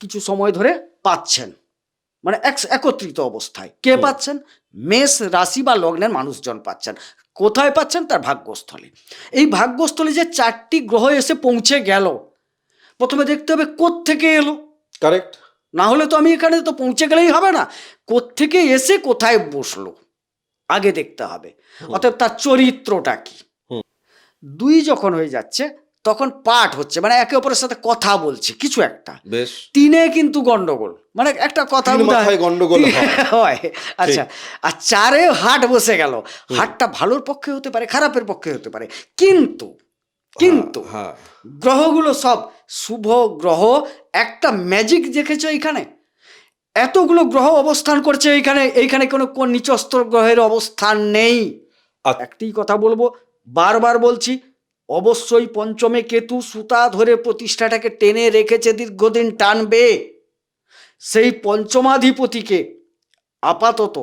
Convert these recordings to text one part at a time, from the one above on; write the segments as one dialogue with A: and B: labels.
A: কিছু সময় ধরে পাচ্ছেন, মানে একত্রিত অবস্থায়। কে পাচ্ছেন? মেষ রাশি বা লগ্নের মানুষজন পাচ্ছেন। কোথায় পাচ্ছেন? তার ভাগ্যস্থলে। এই ভাগ্যস্থলে যে 4টি গ্রহ এসে পৌঁছে গেল, প্রথমে দেখতে হবে কোত্থেকে এলো।
B: কারেক্ট।
A: না হলে তো আমি এখানে তো পৌঁছে গেলেই হবে না, কোত্থেকে এসে কোথায় বসলো আগে দেখতে হবে। অতএব তার চরিত্রটা কি। 2 যখন হয়ে যাচ্ছে তখন পাঠ হচ্ছে, মানে একে অপরের সাথে কথা বলছে কিছু একটা।
B: বেশ।
A: 3-এ কিন্তু গন্ডগোল, মানে একটা কথা
B: তিন মাথায় গন্ডগোল
A: হয়। আচ্ছা, আর 4-এ হাট বসে গেল। হাটটা ভালোর পক্ষে হতে পারে, খারাপের পক্ষে হতে পারে, কিন্তু কিন্তু
B: হ্যাঁ,
A: গ্রহগুলো সব শুভ গ্রহ। একটা ম্যাজিক দেখেছো এইখানে, এতগুলো গ্রহ অবস্থান করছে এইখানে কোনো কোন নিচস্ত গ্রহের অবস্থান নেই। একটি কথা বলবো, বারবার বলছি, অবশ্যই পঞ্চমে কেতু সুতা ধরে প্রতিষ্ঠাটাকে টেনে রেখেছে, দীর্ঘদিন টানবে। সেই পঞ্চমাধিপতিকে আপাতত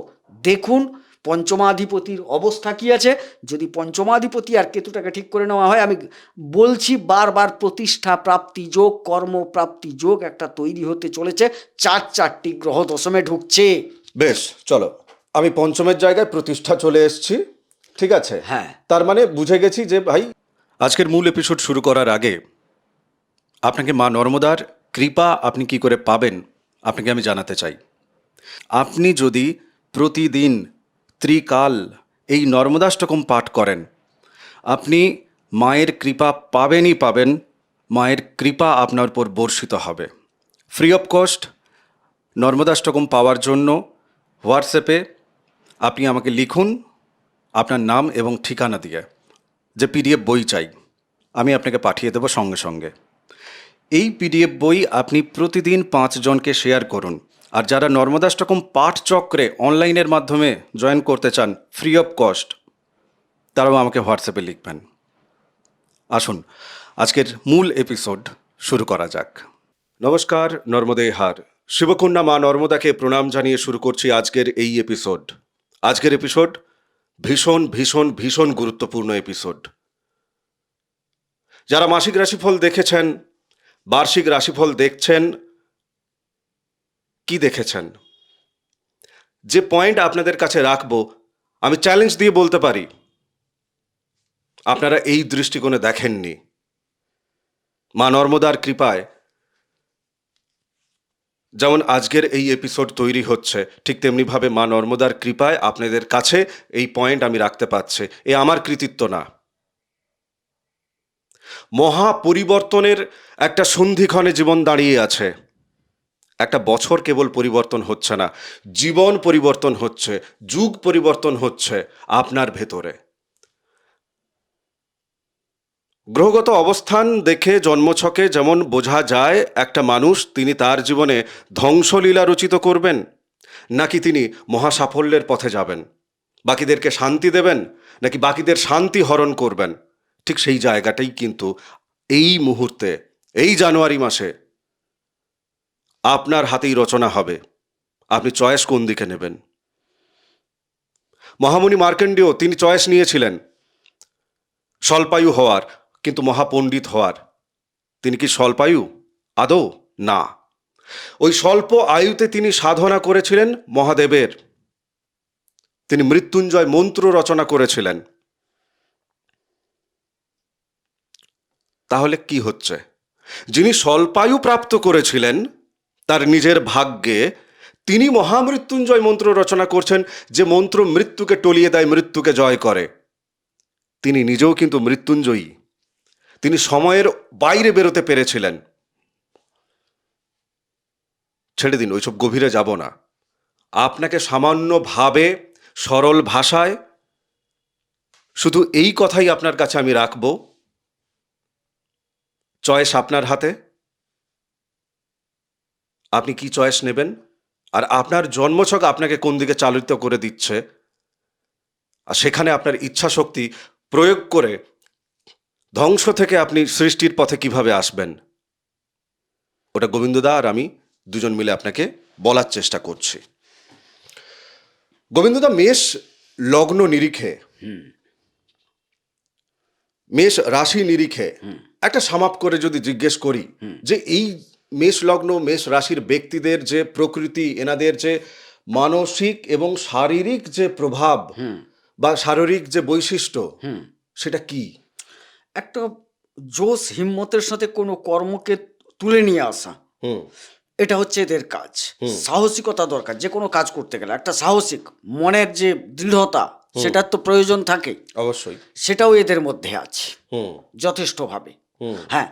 A: দেখুন, পঞ্চমাধিপতির অবস্থা কি আছে। যদি পঞ্চমাধিপতি আর কেতুটাকে ঠিক করে নেওয়া হয়, আমি বলছি বারবার, প্রতিষ্ঠা প্রাপ্তি যোগ, কর্মপ্রাপ্তি যোগ একটা তৈরি হতে চলেছে। 4টি গ্রহ দশমে ঢুকছে।
B: বেশ, চলো, আমি পঞ্চমের জায়গায় প্রতিষ্ঠা চলে এসেছি, ঠিক আছে।
A: হ্যাঁ,
B: তার মানে বুঝে গেছি যে ভাই, আজকের মূল এপিসোড শুরু করার আগে আপনাকে মা নর্মদার কৃপা আপনি কি করে পাবেন আপনাকে আমি জানাতে চাই। আপনি যদি প্রতিদিন ত্রিকাল এই নর্মদাষ্টকম পাঠ করেন, আপনি মায়ের কৃপা পাবেনই পাবেন। মায়ের কৃপা আপনার উপর বর্ষিত হবে। ফ্রি অফ কস্ট নর্মদাষ্টকম পাওয়ার জন্য হোয়াটসঅ্যাপে আপনি আমাকে লিখুন আপনার নাম এবং ঠিকানা দিয়ে, যে পিডিএফ বই চাই, আমি আপনাকে পাঠিয়ে দেবো সঙ্গে সঙ্গে। এই পিডিএফ বই আপনি প্রতিদিন 5 জনকে শেয়ার করুন। আর যারা নর্মদাষ্টকম পাঠ চক্রে অনলাইনের মাধ্যমে জয়েন করতে চান ফ্রি অফ কস্ট, তারাও আমাকে হোয়াটসঅ্যাপে লিখবেন। আসুন আজকের মূল এপিসোড শুরু করা যাক। নমস্কার, নর্মদে হার। শিবকন্যা মা নর্মদাকে প্রণাম জানিয়ে শুরু করছি আজকের এই এপিসোড। আজকের এপিসোড ভীষণ ভীষণ ভীষণ গুরুত্বপূর্ণ এপিসোড। যারা মাসিক রাশিফল দেখেছেন, বার্ষিক রাশিফল দেখছেন, কি দেখেছেন, যে পয়েন্ট আপনাদের কাছে রাখবো, আমি চ্যালেঞ্জ দিয়ে বলতে পারি আপনারা এই দৃষ্টিকোণে দেখেননি। মা নর্মদার কৃপায় যেমন আজকের এই এপিসোড তৈরি হচ্ছে, ঠিক তেমনিভাবে মা নর্মদার কৃপায় আপনাদের কাছে এই পয়েন্ট আমি রাখতে পারছি। এ আমার কৃতিত্ব না। মহা পরিবর্তনের একটা সন্ধিক্ষণে জীবন দাঁড়িয়ে আছে। একটা বছর কেবল পরিবর্তন হচ্ছে না, জীবন পরিবর্তন হচ্ছে, যুগ পরিবর্তন হচ্ছে আপনার ভেতরে। গ্রহগত অবস্থান দেখে জন্মছকে যেমন বোঝা যায় একটা মানুষ তিনি তার জীবনে ধ্বংসলীলা রচিত করবেন, নাকি তিনি মহাসাফল্যের পথে যাবেন, বাকিদেরকে শান্তি দেবেন, নাকি বাকিদের শান্তি হরণ করবেন, ঠিক সেই জায়গাটাই কিন্তু এই মুহূর্তে, এই জানুয়ারি মাসে আপনার হাতেই রচনা হবে। আপনি চয়েস কোন দিকে নেবেন। মহামুনি মার্কণ্ডেয় তিনি চয়েস নিয়েছিলেন স্বল্পায়ু হওয়ার, কিন্তু মহাপণ্ডিত হওয়ার। তিনি কি স্বল্পায়ু? আদৌ না। ওই স্বল্প আয়ুতে তিনি সাধনা করেছিলেন মহাদেবের। তিনি মৃত্যুঞ্জয় মন্ত্র রচনা করেছিলেন। তাহলে কি হচ্ছে? যিনি স্বল্পায়ু প্রাপ্ত করেছিলেন তার নিজের ভাগ্যে, তিনি মহামৃত্যুঞ্জয় মন্ত্র রচনা করছেন, যে মন্ত্র মৃত্যুকে টলিয়ে দেয়, মৃত্যুকে জয় করে। তিনি নিজেও কিন্তু মৃত্যুঞ্জয়ী। তিনি সময়ের বাইরে বেরোতে পেরেছিলেন। ছেড়ে দিন, ওইসব গভীরে যাব না। আপনাকে সামান্যভাবে সরল ভাষায় শুধু এই কথাই আপনার কাছে আমি রাখব, চয়েস আপনার হাতে। আপনি কি চয়েস নেবেন, আর আপনার জন্মছক আপনাকে কোন দিকে চালিত করে দিচ্ছে, আর সেখানে আপনার ইচ্ছা শক্তি প্রয়োগ করে ধ্বংস থেকে আপনি সৃষ্টির পথে কিভাবে আসবেন, ওটা গোবিন্দদা আর আমি দুজন মিলে আপনাকে বলার চেষ্টা করছি। গোবিন্দদা, মেষ লগ্ন নিরিখে, মেষ রাশি নিরিখে একটা সামাপ করে যদি জিজ্ঞেস করি যে এই মেষ লগ্ন মেষ রাশির ব্যক্তিদের যে প্রকৃতি, এনাদের যে মানসিক এবং শারীরিক যে প্রভাব বা শারীরিক যে বৈশিষ্ট্য, সেটা কি?
A: একটা জোশ হিম্মতের সাথে কোনো কর্মকে তুলে নিয়ে আসা,
B: হুম
A: এটা হচ্ছে এদের কাজ। সাহসিকতা দরকার যে কোনো কাজ করতে গেলে, একটা সাহসিক মনের যে দৃঢ়তা, সেটার তো প্রয়োজন থাকে,
B: অবশ্যই।
A: সেটাও এদের মধ্যে আছে
B: হুম
A: যথেষ্টভাবে। হ্যাঁ,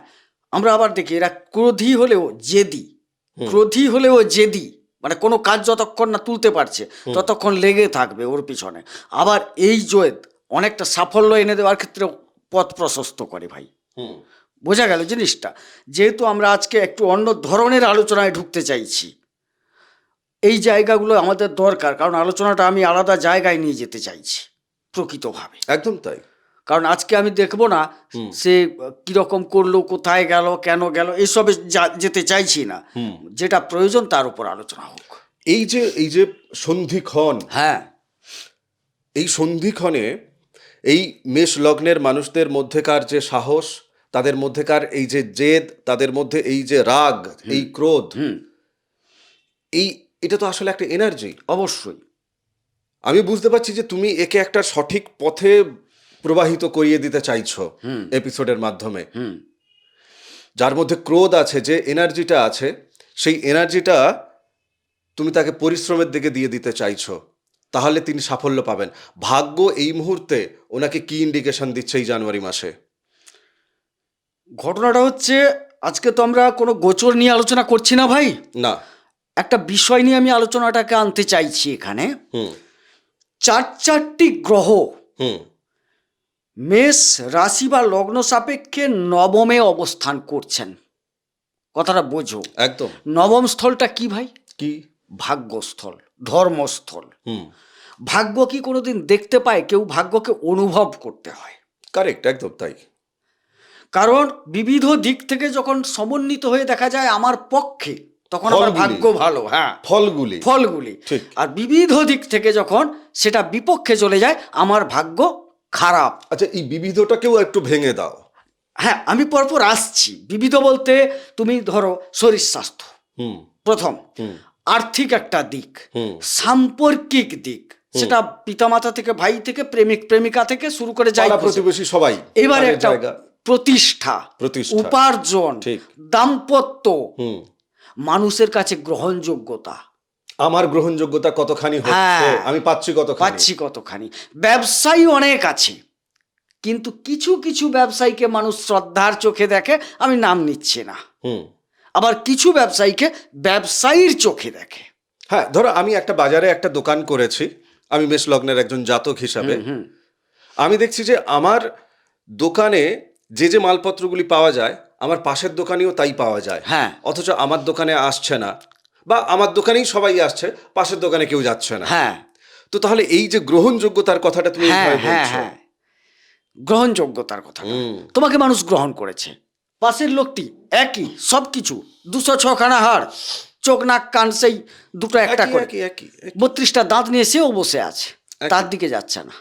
A: আমরা আবার দেখি এরা ক্রোধী হলেও জেদি, ক্রোধী হলেও জেদি, মানে কোনো কাজ যতক্ষণ না তুলতে পারছে ততক্ষণ লেগে থাকবে ওর পিছনে। আবার এই জেদ অনেকটা সাফল্য এনে দেওয়ার ক্ষেত্রে পথ প্রশস্ত করে ভাই।
B: হুম
A: বোঝা গেল জিনিসটা? যেহেতু আমরা আজকে একটু অন্য ধরনের আলোচনায় ঢুকতে চাইছি, এই জায়গাগুলো আমাদের দরকার, কারণ আলোচনাটা আমি আলাদা জায়গায় নিয়ে যেতে চাইছি প্রকৃতভাবে।
B: একদম তাই।
A: কারণ আজকে আমি দেখবো না সে কিরকম করলো, কোথায় গেল, কেন গেল, এসবে যেতে চাইছি না। যেটা প্রয়োজন তার উপর আলোচনা হোক।
B: এই যে সন্ধিক্ষণ,
A: হ্যাঁ,
B: এই সন্ধিক্ষণে এই মেষ লগ্নের মানুষদের মধ্যেকার যে সাহস, তাদের মধ্যেকার এই যে জেদ, তাদের মধ্যে এই যে রাগ, এই ক্রোধ, এটা তো আসলে একটা এনার্জি।
A: অবশ্যই।
B: আমি বুঝতে পারছি যে তুমি একে একটা সঠিক পথে প্রবাহিত করিয়ে দিতে চাইছো এপিসোডের মাধ্যমে। যার মধ্যে ক্রোধ আছে, যে এনার্জিটা আছে, সেই এনার্জিটা তুমি তাকে পরিশ্রমের দিকে দিয়ে দিতে চাইছো, তাহলে তিনি সাফল্য পাবেন। ভাগ্য এই মুহূর্তে ওনাকে কি ইন্ডিকেশন দিচ্ছে এই জানুয়ারি মাসে?
A: ঘটনাটা হচ্ছে, আজকে তো আমরা কোনো গোচর নিয়ে আলোচনা করছি না ভাই,
B: না,
A: একটা বিষয় নিয়ে আমি আলোচনাটাকে আনতে চাইছি এখানে। চারটি গ্রহ মেষ রাশি বা লগ্ন সাপেক্ষে নবমে অবস্থান করছেন। কথাটা বোঝো।
B: একদম।
A: নবম স্থলটা কি ভাই?
B: কি?
A: ভাগ্যস্থল, ধর্মস্থল। ভাগ্য কি কোনোদিন দেখতে পায়? কেউ ভাগ্যকে অনুভব করতে হয়।
B: কারেক্ট, একদম তাই।
A: কারণ বিবিধ দিক থেকে যখন সমন্বিত হয়ে দেখা যায় আমার পক্ষে, তখন আমার ভাগ্য ভালো। হ্যাঁ, ফলগুলি। আর বিবিধ দিক থেকে যখন সেটা বিপক্ষে চলে যায়, আমার ভাগ্য খারাপ।
B: আচ্ছা, এই বিবিধটাকেও একটু ভেঙে দাও।
A: হ্যাঁ, আমি পরপর আসছি। বিবিধ বলতে তুমি ধরো শরীর স্বাস্থ্য প্রথম, আর্থিক একটা দিক, সাম্পর্কিক দিক, সেটা পিতামাতা থেকে, ভাই থেকে, প্রেমিক প্রেমিকা থেকে শুরু করে যাই,
B: প্রতিবেশী সবাই।
A: এবারে একটা প্রতিষ্ঠা, উপার্জন, দাম্পত্য, মানুষের কাছে গ্রহণযোগ্যতা,
B: আমার গ্রহণযোগ্যতা কতখানি হচ্ছে, আমি পাচ্ছি কতখানি।
A: ব্যবসায়ী অনেক আছে, কিন্তু কিছু কিছু ব্যবসায়ীকে মানুষ শ্রদ্ধার চোখে দেখে, আমি নাম নিচ্ছি না। আবার কিছু ব্যবসায়ীকে ব্যবসায়ীর চোখে দেখে।
B: হ্যাঁ, ধরো আমি একটা বাজারে একটা দোকান করেছি, আমি মেষ লগ্নের একজন জাতক হিসাবে আমি দেখছি যে আমার দোকানে যে যে মালপত্রগুলি পাওয়া যায়, আমার পাশের দোকানেও তাই পাওয়া যায়।
A: হ্যাঁ,
B: অথচ আমার দোকানে আসছে না, বা আমার দোকানেই সবাই আসছে, পাশের দোকানে কেউ যাচ্ছে না।
A: হ্যাঁ,
B: তো তাহলে এই যে গ্রহণযোগ্যতার কথাটা তুমি বলছো,
A: গ্রহণযোগ্যতার কথা, তোমাকে মানুষ গ্রহণ করেছে, পাশের লোকটি একই, সবকিছু 206 খানা হাড়, চোখ নাক কান সেই দুটো একটা করে, 32টা দাঁত নিয়ে সেও বসে আছে, তার দিকে যাচ্ছে না,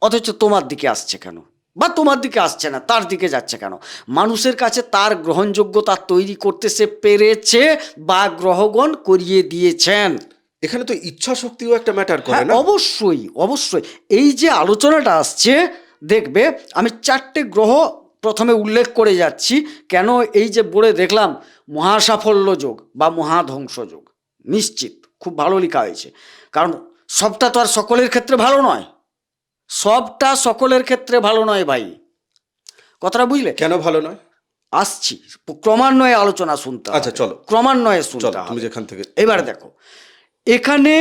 A: অথচ তোমার দিকে আসছে কেন? বা তোমার দিকে আসছে না, তার দিকে যাচ্ছে কেন? মানুষের কাছে তার গ্রহণযোগ্যতা তৈরি করতে সে পেরেছে, বা গ্রহগণ করিয়ে দিয়েছেন।
B: এখানে তো ইচ্ছা শক্তিও একটা ম্যাটার করে না?
A: অবশ্যই, অবশ্যই। এই যে আলোচনাটা আসছে, দেখবে আমি 4টে গ্রহ প্রথমে উল্লেখ করে যাচ্ছি। কেন? এই যে বলে দেখলাম মহাসাফল্য যোগ বা মহাধ্বংস যোগ, নিশ্চিত খুব ভালো লেখা হয়েছে। কারণ সবটা তো আর সকলের ক্ষেত্রে ভালো নয়, সবটা সকলের ক্ষেত্রে ভালো নয় ভাই। কথাটা বুঝলে?
B: কেন ভালো নয়?
A: আসছি, ক্রমান্বয়ে আলোচনা শুনতে।
B: আচ্ছা চলো,
A: ক্রমান্বয়ে শুনতে হবে।
B: তুমি যেখান থেকে
A: এবার দেখো, এখানে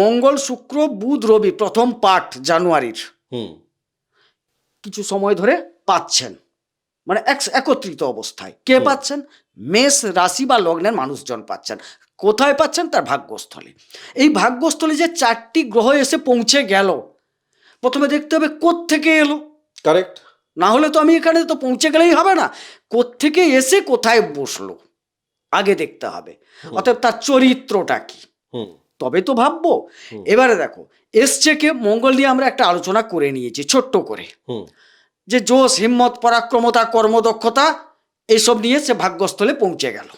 A: মঙ্গল শুক্র বুধ রবি প্রথম পাঠ জানুয়ারির কিছু সময় ধরে পাচ্ছেন, মানে একত্রিত অবস্থায়। কে পাচ্ছেন? মেষ রাশি বা লগ্নের মানুষজন পাচ্ছেন। কোথায় পাচ্ছেন? তার ভাগ্যস্থলে। এই ভাগ্যস্থলে যে 4টি গ্রহ এসে পৌঁছে গেল, প্রথমে দেখতে হবে কোত্থেকে এলো।
B: কারেক্ট।
A: না হলে তো আমি এখানে তো পৌঁছে গেলেই হবে না, কোত্থেকে এসে কোথায় বসলো আগে দেখতে হবে। অতএব তার চরিত্রটা কি, তবে তো ভাববো। এবারে দেখো, এসছে কে? মঙ্গল নিয়ে আমরা একটা আলোচনা করে নিয়েছি ছোট্ট করে, যে জোশ, হিম্মত, পরাক্রমতা, কর্মদক্ষতা, এসব নিয়ে সে ভাগ্যস্থলে পৌঁছে গেল।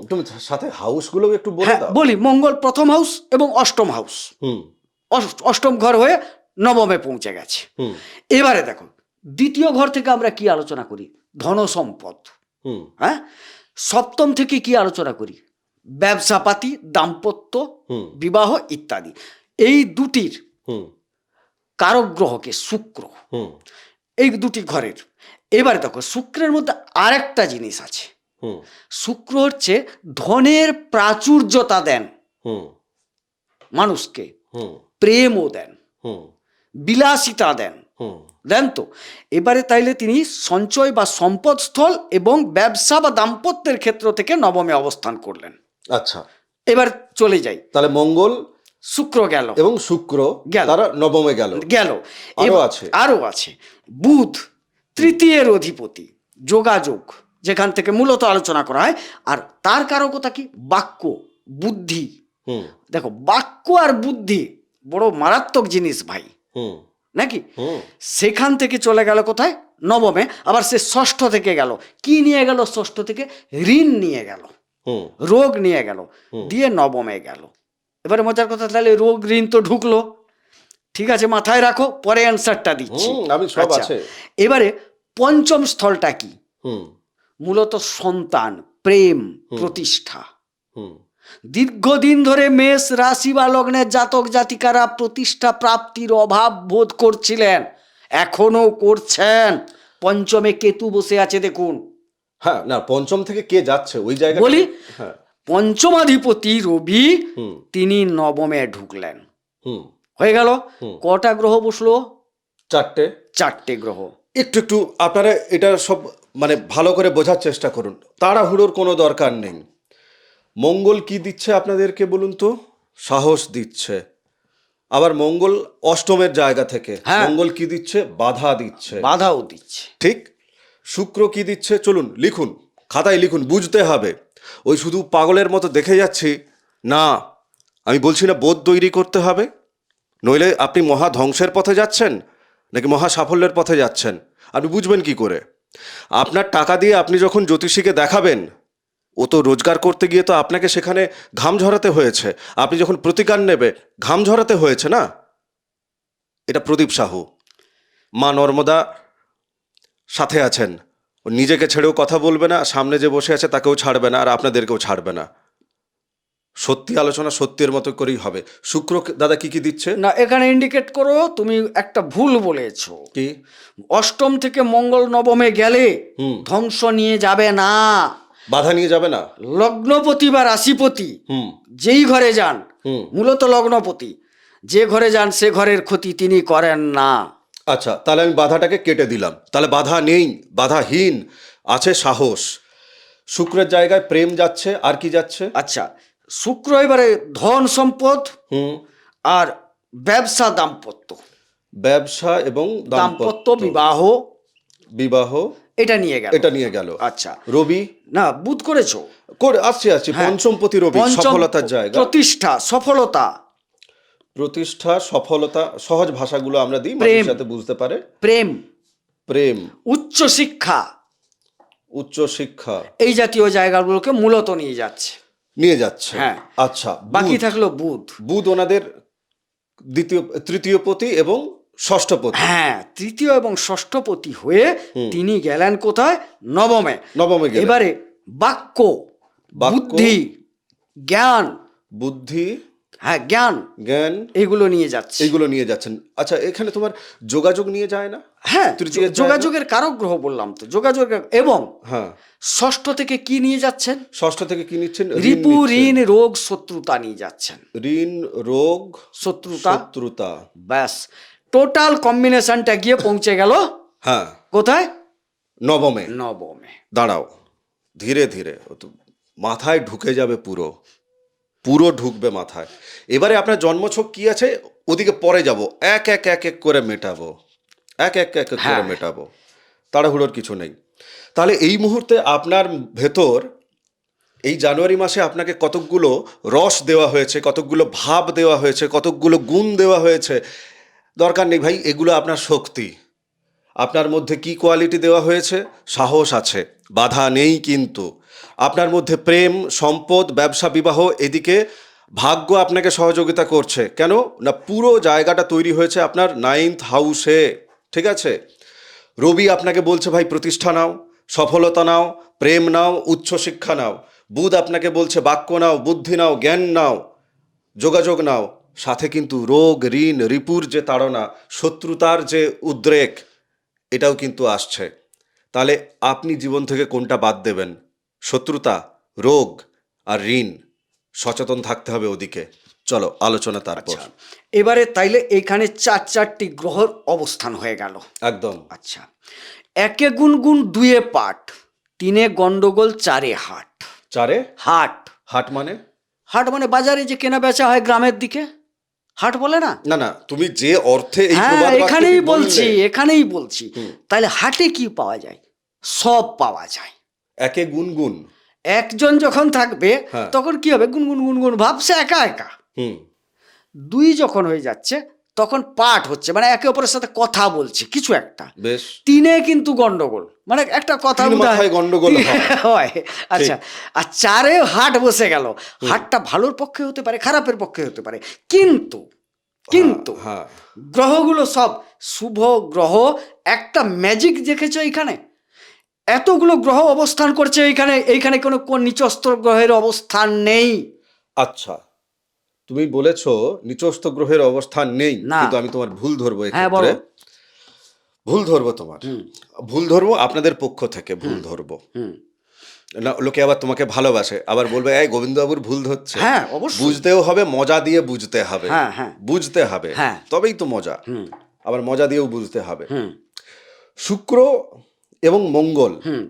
B: তুমি সাথে হাউসগুলো একটু বলে
A: হ্যাঁ
B: দাও।
A: বলি, মঙ্গল প্রথম হাউস এবং অষ্টম হাউস,
B: হুম
A: অষ্টম ঘর হয়ে নবমে পৌঁছে গেছে।
B: হুম
A: এবারে দেখো দ্বিতীয় ঘর থেকে আমরা কি আলোচনা করি? ধন সম্পদ।
B: হুম
A: হ্যাঁ, সপ্তম থেকে কি আলোচনা করি? ব্যবসাপাতি, দাম্পত্য,
B: হুম
A: বিবাহ ইত্যাদি। এই দুটির
B: হুম
A: কারক গ্রহকে শুক্র,
B: হুম
A: এই দুটি ঘরের। এবারে দেখো শুক্রের মধ্যে আরেকটা জিনিস আছে।
B: হুম
A: শুক্র হচ্ছে ধনের প্রাচুর্যতা দেন
B: হুম
A: মানুষকে,
B: হুম
A: প্রেমও দেন,
B: হুম
A: বিলাসিতা দেন,
B: হুম
A: দেন তো। এবারে তাইলে তিনি সঞ্চয় বা সম্পদ স্থল এবং ব্যবসা বা দাম্পত্যের ক্ষেত্র থেকে নবমে অবস্থান করলেন।
B: আচ্ছা,
A: এবার চলে যাই,
B: তাহলে মঙ্গল
A: শুক্র গেল,
B: এবং শুক্র
A: গেল।
B: তারা নবমে গেল।
A: গেল।
B: আরো আছে?
A: আরো আছে। বুধ তৃতীয়ের অধিপতি, যোগাযোগ, যেখান থেকে মূলত আলোচনা করা হয়। আর তার কারকতা কি? বাক্য, বুদ্ধি।
B: হুম
A: দেখো বাক্য আর বুদ্ধি বড় মারাত্মক জিনিস ভাই,
B: হুম
A: নাকি?
B: হুম
A: সেখান থেকে চলে গেল কোথায়? নবমে। আবার সে ষষ্ঠ থেকে গেল, কি নিয়ে গেল? ষষ্ঠ থেকে ঋণ নিয়ে গেল,
B: হুম
A: রোগ নিয়ে গেল, দিয়ে নবমে গেল। এবারে মজার কথা, তাহলে রোগ ঋণ তো ঢুকলো, ঠিক আছে, মাথায় রাখো, পরে অ্যান্সারটা দিচ্ছি।
B: আমি সব
A: আচ্ছা,
B: আছে।
A: এবারে পঞ্চম স্থলটা কি?
B: হুম
A: মূলত সন্তান, প্রেম, প্রতিষ্ঠা।
B: হুম
A: দীর্ঘদিন ধরে মেষ রাশি বা লগ্নের জাতক জাতিকারা প্রতিষ্ঠা প্রাপ্তির অভাব বোধ করছিলেন, এখনো করছেন। পঞ্চমে কেতু বসে আছে দেখুন।
B: হ্যাঁ, না পঞ্চম থেকে কে যাচ্ছে ওই জায়গাটা?
A: বলি,
B: হ্যাঁ।
A: পঞ্চমাধিপতি রবি
B: হুম
A: তিনি নবমে ঢুকলেন।
B: হুম
A: হয়ে গেল।
B: হুম।
A: কটা গ্রহ বসলো?
B: চারটে।
A: চারটে গ্রহ।
B: একটু একটু আপনারা এটা সব মানে ভালো করে বোঝার চেষ্টা করুন, তাড়াহুড়োর কোনো দরকার নেই। মঙ্গল কি দিচ্ছে আপনাদেরকে বলুন তো? সাহস দিচ্ছে। আবার মঙ্গল অষ্টমের জায়গা থেকে
A: হ্যাঁ।
B: মঙ্গল কি দিচ্ছে? বাধা দিচ্ছে।
A: বাধাও দিচ্ছে।
B: ঠিক। শুক্র কি দিচ্ছে? চলুন লিখুন, খাতায় লিখুন, বুঝতে হবে। ওই শুধু পাগলের মতো দেখে যাচ্ছি না, আমি বলছি না বোধ তৈরি করতে হবে, নইলে আপনি মহা ধ্বংসের পথে যাচ্ছেন নাকি মহা সাফল্যের পথে যাচ্ছেন আপনি বুঝবেন কি করে? আপনার টাকা দিয়ে আপনি যখন জ্যোতিষীকে দেখাবেন, ও তো রোজগার করতে গিয়ে তো আপনাকে সেখানে ঘাম ঝরাতে হয়েছে। আপনি যখন প্রতিকার নেবে, ঘাম ঝরাতে হয়েছে না? এটা প্রদীপ সাহু, মা নর্মদা সাথে আছেন। ও নিজেকে ছেড়েও কথা বলবে না, সামনে যে বসে আছে তাকেও ছাড়বে না, আর আপনাদেরকেও ছাড়বে না। সত্যি আলোচনা সত্যের মতো করেই হবে। শুক্র দাদা কি কি দিচ্ছে?
A: না, এখানে ইন্ডিকেট করো, তুমি একটা ভুল বলেছো।
B: কি?
A: অষ্টম থেকে মঙ্গল নবমে গেলে
B: হুম।
A: ধ্বংস নিয়ে যাবে না।
B: বাধা নিয়ে যাবে না?
A: লগ্নপতি বা রাশিপতি
B: হুম
A: যেই ঘরে যান,
B: হুম।
A: মূলত লগ্নপতি যে ঘরে যান সে ঘরের ক্ষতি তিনি করেন না।
B: আচ্ছা, তাহলে আমি বাধাটাকে কেটে দিলাম। তাহলে বাধা নেই, বাধাহীন, আছে সাহস। শুক্রের জায়গায় প্রেম যাচ্ছে, আর কি যাচ্ছে?
A: আচ্ছা, শুক্র এবারে ধন সম্পদ
B: হুম।
A: আর ব্যবসা, দাম্পত্য,
B: ব্যবসা এবং
A: দাম্পত্য,
B: দাম্পত্য,
A: বিবাহ,
B: বিবাহ,
A: এটা নিয়ে গেল।
B: এটা নিয়ে গেল।
A: আচ্ছা,
B: রবি
A: না বুধ করেছো?
B: করে আসছি
A: হ্যাঁ।
B: পঞ্চমপতি রবি,
A: পঞ্চম,
B: সফলতার জায়গা।
A: প্রতিষ্ঠা, সফলতা,
B: প্রতিষ্ঠা, সফলতা, সহজ ভাষাগুলো আমরা দিই,
A: প্রেম।
B: মানুষ যাতে বুঝতে পারে।
A: প্রেম,
B: প্রেম,
A: উচ্চ শিক্ষা,
B: উচ্চ শিক্ষা
A: এই জাতীয় জায়গাগুলোকে মূলত নিয়ে যাচ্ছে।
B: নিয়ে যাচ্ছে।
A: হ্যাঁ।
B: আচ্ছা,
A: বাকি
B: বুধ।
A: থাকলো বুধ।
B: বুধ ওনাদের তৃতীয় পতি এবং ষষ্ঠ পতি।
A: হ্যাঁ, তৃতীয় এবং ষষ্ঠপতি হয়ে তিনি গেলেন কোথায়? নবমে।
B: নবমে গেলেন।
A: এবারে বাক্য,
B: বাক্য,
A: বুদ্ধি, জ্ঞান,
B: বুদ্ধি,
A: হ্যাঁ জ্ঞান,
B: জ্ঞান,
A: এগুলো নিয়ে যাচ্ছে।
B: এইগুলো নিয়ে যাচ্ছেন। আচ্ছা, এখানে তোমার যোগাযোগ নিয়ে যায় না?
A: হ্যাঁ,
B: তৃতীয় জায়গা।
A: যোগাযোগের কারক গ্রহ বললাম তো, যোগাযোগ। এবং
B: হ্যাঁ,
A: ষষ্ঠ থেকে কি নিয়ে যাচ্ছেন?
B: ষষ্ঠ থেকে কি নিচ্ছেন?
A: রিপু,
B: নিচ্ছেন।
A: ঋণ, রোগ, শত্রুতা নিয়ে যাচ্ছেন।
B: ঋণ, রোগ,
A: শত্রুতা,
B: শত্রুতা।
A: ব্যাস টোটাল কম্বিনেশনটা গিয়ে পৌঁছে গেল
B: হ্যাঁ,
A: কোথায়?
B: নবমে।
A: নবমে।
B: দাঁড়াও, ধীরে ধীরে ও তো মাথায় ঢুকে যাবে, পুরো পুরো ঢুকবে মাথায়। এবারে আপনার জন্মছক কি আছে ওদিকে পরে যাব, এক এক এক এক করে মেটাবো, এক এক এক এক করে
A: হ্যাঁ।
B: মেটাবো, তাড়াহুড়োর কিছু নেই। তাহলে এই মুহূর্তে আপনার ভেতর এই জানুয়ারি মাসে আপনাকে কতকগুলো রস দেওয়া হয়েছে, কতকগুলো ভাব দেওয়া হয়েছে, কতকগুলো গুণ দেওয়া হয়েছে, দরকার নেই ভাই, এগুলো আপনার শক্তি। আপনার মধ্যে কি কোয়ালিটি দেওয়া হয়েছে? সাহস আছে, বাধা নেই। কিন্তু আপনার মধ্যে প্রেম, সম্পদ, ব্যবসা, বিবাহ, এদিকে ভাগ্য আপনাকে সহযোগিতা করছে। কেন না, পুরো জায়গাটা তৈরি হয়েছে আপনার 9th হাউসে। ঠিক আছে, রবি আপনাকে বলছে ভাই প্রতিষ্ঠা নাও, সফলতা নাও, প্রেম নাও, উচ্চশিক্ষা নাও। বুধ আপনাকে বলছে বাক্য নাও, বুদ্ধি নাও, জ্ঞান নাও, যোগাযোগ নাও। সাথে কিন্তু রোগ, ঋণ, রিপুর যে তাড়না, শত্রুতার যে উদ্রেক, এটাও কিন্তু আসছে। তাহলে আপনি জীবন থেকে কোনটা বাদ দেবেন? শত্রুতা, রোগ আর ঋণ। সচেতন থাকতে হবে ওদিকে। চলো আলোচনা তারপর।
A: এবারে তাইলে এইখানে চারটি গ্রহর অবস্থান হয়ে গেল।
B: একদম।
A: আচ্ছা, একে গুনগুন, দুয়ে পাট, তিনে গন্ডগোল, চারে হাট।
B: চারে
A: হাট,
B: হাট মানে?
A: হাট মানে বাজারে যে কেনা বেচা হয় গ্রামের দিকে, হাট বলে না?
B: না না, তুমি যে অর্থে এই
A: হ্যাঁ,
B: প্রবাদ বাক্যটি
A: এখানেই
B: বললে-
A: বলছি, এখানেই বলছি। তাহলে হাটে কি পাওয়া যায়? সব পাওয়া যায়।
B: একে গুনগুন।
A: একজন যখন থাকবে
B: হ্যাঁ।
A: তখন কি হবে? গুনগুন গুনগুন ভাবছে একা একা।
B: হুম।
A: দুই যখন হয়ে যাচ্ছে তখন পাঠ হচ্ছে, মানে একে অপরের সাথে কথা বলছে কিছু একটা।
B: বেশ।
A: তিনে কিন্তু গন্ডগোল, মানে একটা কথা
B: তিন
A: বোধহয়-
B: মাথায় গন্ডগোল হয়।
A: হয়। আচ্ছা, আর চারে হাট বসে গেল। হাটটা ভালোর পক্ষে হতে পারে, খারাপের পক্ষে হতে পারে, কিন্তু কিন্তু
B: হ্যাঁ।
A: গ্রহগুলো সব শুভ গ্রহ। একটা ম্যাজিক দেখেছো এইখানে? এতগুলো গ্রহ অবস্থান করছে এইখানে, এইখানে কোনো কোন নিচস্থ গ্রহের অবস্থান নেই।
B: আচ্ছা, তুমি বলেছো নিচস্থ গ্রহের অবস্থান নেই,
A: না।
B: কিন্তু আমি তোমার ভুল ধরবো
A: হ্যাঁ,
B: এক্ষেত্রে।
A: বলো।
B: ভুল ধরবো তোমার। ভুল ধরবো আপনাদের পক্ষ থেকে, ভুল ধরবো।
A: হুম।
B: না, লোকে আবার তোমাকে ভালোবাসে, আবার বলবে এই গোবিন্দবাবুর ভুল ধরছে।
A: হ্যাঁ, অবশ্যই।
B: বুঝতেও হবে, মজা দিয়ে বুঝতে হবে।
A: হ্যাঁ, হ্যাঁ।
B: বুঝতে হবে,
A: হ্যাঁ।
B: তবেই তো মজা। আবার মজা দিয়েও বুঝতে হবে।
A: হুম।
B: শুক্র এবং মঙ্গল,
A: হুম।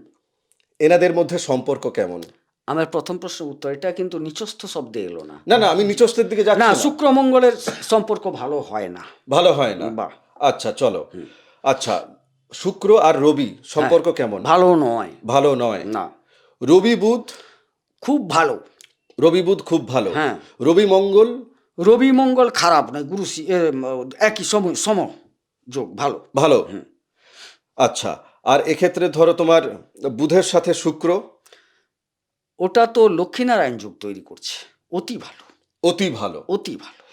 B: এনাদের মধ্যে সম্পর্ক কেমন?
A: আমার প্রথম প্রশ্নের উত্তর, এটা কিন্তু নিচস্থ শব্দে এলো না।
B: না না, আমি নিচস্থের দিকে যাচ্ছি
A: না,
B: না।
A: শুক্র মঙ্গলের সম্পর্ক ভালো হয় না।
B: ভালো হয় না?
A: বাহ।
B: আচ্ছা চলো। আচ্ছা, শুক্র আর রবি সম্পর্ক কেমন?
A: ভালো নয়।
B: ভালো নয়
A: না,
B: রবি বুধ?
A: খুব ভালো।
B: রবি বুধ খুব ভালো।
A: হ্যাঁ।
B: রবি মঙ্গল?
A: রবি মঙ্গল খারাপ নয়, গুরু একই সম যোগ, ভালো।
B: ভালো। আচ্ছা, আর এক্ষেত্রে ধরো তোমার বুধের সাথে শুক্র?
A: ওটা তো লক্ষ্মীনারায়ণ যোগ তৈরি করছে, অতি ভালো।
B: অতি ভালো।
A: অতি ভালো।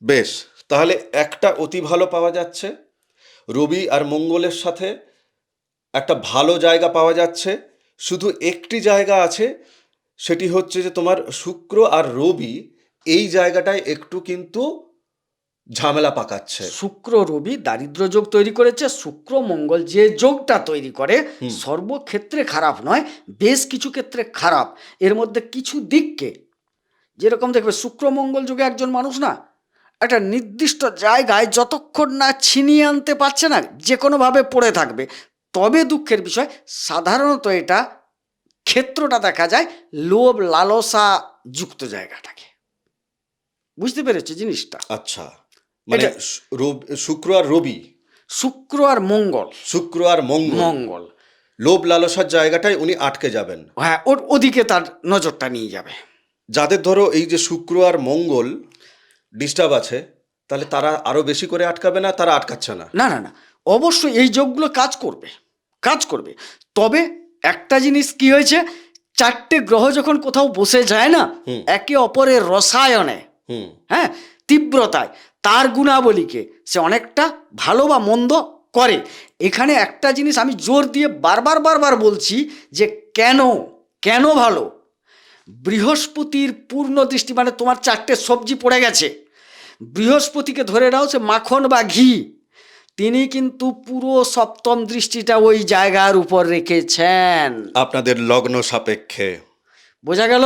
B: বেশ, তাহলে একটা অতি ভালো পাওয়া যাচ্ছে, রবি আর মঙ্গলের সাথে একটা ভালো জায়গা পাওয়া যাচ্ছে। শুধু একটি জায়গা আছে, সেটি হচ্ছে যে তোমার শুক্র আর রবি এই জায়গাটায় একটু কিন্তু ঝামেলা পাকাচ্ছে।
A: শুক্র রবি দারিদ্র যোগ তৈরি করেছে। শুক্র মঙ্গল যে যোগটা তৈরি করে সর্বক্ষেত্রে খারাপ নয়, বেশ কিছু ক্ষেত্রে খারাপ। এর মধ্যে কিছু দিককে, যেরকম দেখবে শুক্র মঙ্গল যোগে একজন মানুষ না একটা নির্দিষ্ট জায়গায় যতক্ষণ না ছিনিয়ে আনতে পারছে না, যে কোনোভাবে পড়ে থাকবে। তবে দুঃখের বিষয়, সাধারণত এটা ক্ষেত্রটা দেখা যায় লোভ লালসা যুক্ত জায়গাটাকে। বুঝতে পেরেছি জিনিসটা?
B: আচ্ছা, মানে শুক্র আর রবি,
A: শুক্র আর মঙ্গল,
B: শুক্র আর মঙ্গল,
A: মঙ্গল
B: লোভ লালসার জায়গাটায় উনি আটকে যাবেন।
A: হ্যাঁ, ওদিকে তার নজরটা নিয়ে যাবে।
B: যাদের ধরো এই যে শুক্র আর মঙ্গল ডিস্টার্ব আছে, তাহলে তারা আরো বেশি করে আটকাবে না? তারা আটকাচ্ছে না?
A: না না না, অবশ্যই এই যোগগুলো কাজ করবে, কাজ করবে। তবে একটা জিনিস কি হয়েছে, চারটে গ্রহ যখন কোথাও বসে যায় না, একে অপরের রসায়নে, হ্যাঁ, তীব্রতায়, তার গুণাবলীকে সে অনেকটা ভালো বা মন্দ করে। এখানে একটা জিনিস আমি জোর দিয়ে বারবার বলছি যে কেন কেন ভালো। বৃহস্পতির পূর্ণ দৃষ্টি, মানে তোমার চারটে সবজি পড়ে গেছে, বৃহস্পতিকে ধরে নাও সে মাখন বা ঘি, তিনি কিন্তু পুরো সপ্তম দৃষ্টিটা ওই জায়গার উপর রেখেছেন
B: আপনাদের লগ্ন সাপেক্ষে।
A: বোঝা গেল?